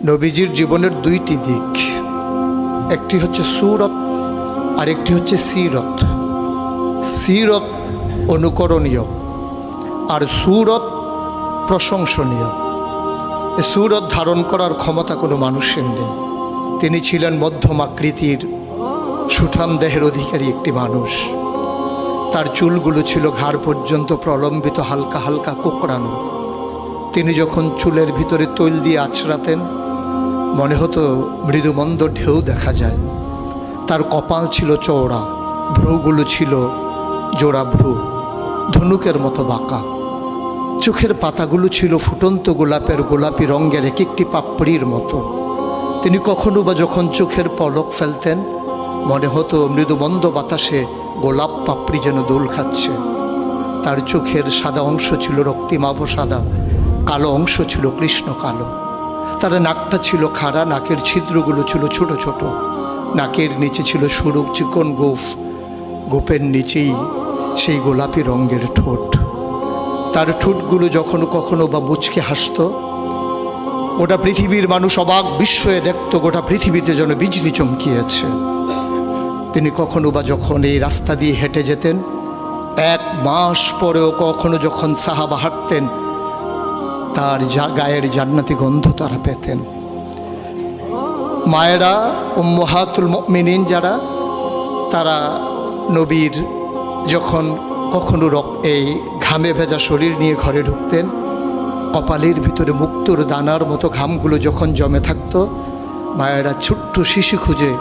নবীজির জীবনের দুইটি দিক, একটি হচ্ছে সুরত আর একটি হচ্ছে সিরত। সিরত অনুকরণীয় আর সুরত প্রশংসনীয়। এ সুরত ধারণ করার ক্ষমতা কোনো মানুষের নেই। তিনি ছিলেন মধ্যম আকৃতির সুঠাম দেহের অধিকারী একটি মানুষ। তার চুলগুলো ছিল ঘাড় পর্যন্ত প্রলম্বিত, হালকা হালকা কোঁকড়ানো। তিনি যখন চুলের ভিতরে তৈল দিয়ে আছড়াতেন মনে হতো মৃদুমন্দ ঢেউ দেখা যায়। তার কপাল ছিল চওড়া, ভ্রুগুলো ছিল জোড়া ভ্রু, ধনুকের মতো বাঁকা। চোখের পাতাগুলো ছিল ফুটন্ত গোলাপি রঙের এক একটি পাপড়ির মতো। তিনি কখনো বা যখন চোখের পলক ফেলতেন মনে হতো মৃদুমন্দ বাতাসে গোলাপ পাপড়ি যেন দোল খাচ্ছে। তার চোখের সাদা অংশ ছিল রক্তিমাভ সাদা, কালো অংশ ছিল কৃষ্ণ কালো। তার নাকটা ছিল খাড়া, নাকের ছিদ্রগুলো ছিল ছোট ছোট। নাকের নিচে ছিল সরু চিকন গোঁফ, গোঁফের নিচেই সেই গোলাপি রঙের ঠোঁট। তার ঠোঁটগুলো যখন কখনো বা মুচকে হাসত, গোটা পৃথিবীর মানুষ অবাক বিস্ময়ে দেখত গোটা পৃথিবীতে যেন বিজলি চমকিয়েছে। তিনি কখনো বা যখন এই রাস্তা দিয়ে হেঁটে যেতেন, 1 মাস পরেও কখনো যখন সাহাবা হাঁটতেন তার গায়ের জান্নাতি গন্ধ তারা পেতেন। মায়েরা উম্মাহাতুল মুমিনিন যারা, তারা নবীর যখন কখনো এই ঘামে ভেজা শরীর নিয়ে ঘরে ঢুকতেন, কপালের ভিতরে মুক্তোর দানার মতো ঘামগুলো যখন জমে থাকতো, মায়েরা ছোট্ট শিশি খুঁজে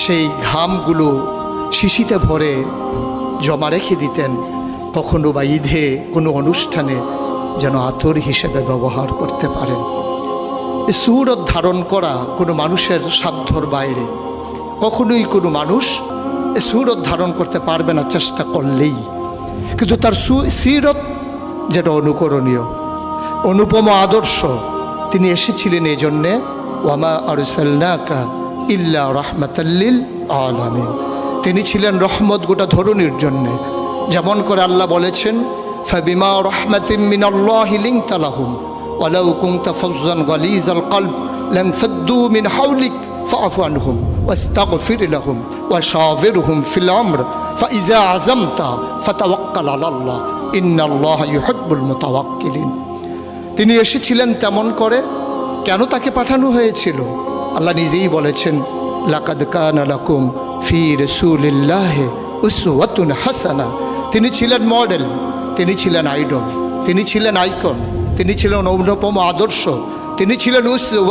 সেই ঘামগুলো শিশিতে ভরে জমা রেখে দিতেন, কখনো বা ঈদে কোনো অনুষ্ঠানে যেন আতর হিসেবে ব্যবহার করতে পারেন। এই সুরত ধারণ করা কোনো মানুষের সাধ্যর বাইরে। কখনোই কোনো মানুষ এই সুরত ধারণ করতে পারবে না চেষ্টা করলেই। কিন্তু তার সিরত যেটা অনুকরণীয়, অনুপম আদর্শ। তিনি এসেছিলেন এই জন্যে, ওয়ামা আরসালনাকা ইল্লা রাহমাতাল লিল আলামিন। তিনি ছিলেন রহমত গোটা ধরনীর জন্যে। যেমন করে আল্লাহ বলেছেন, ফাবিমা রাহমাতিম মিনাল্লাহি লিনতা লাহুম ওয়ালাউ কুনতা ফাজ্জান গালিজাল কলব লানফাদ্দু মিন হাওলিক ফাআফু আনহুম ওয়াস্তাগফির লাহুম ওয়াশাওিরহুম ফিল আমর ফাইজা আযামতা ফাতাওয়াক্কাল আলাল্লাহ ইন্নাল্লাহা ইউহিব্বুল মুতাওয়াক্কিলিন। তিনি এসেছিলেন তেমন করে। কেন তাকে পাঠানো হয়েছিল? আল্লাহ নিজেই বলেছেন, লাকাদ কানা লাকুম ফি রাসূলিল্লাহি উসওয়াতুন হাসানা। তিনি ছিলেন মডেল, তিনি ছিলেন আইডল, তিনি ছিলেন আইকন, তিনি ছিলেন অনুপম আদর্শ, তিনি ছিলেন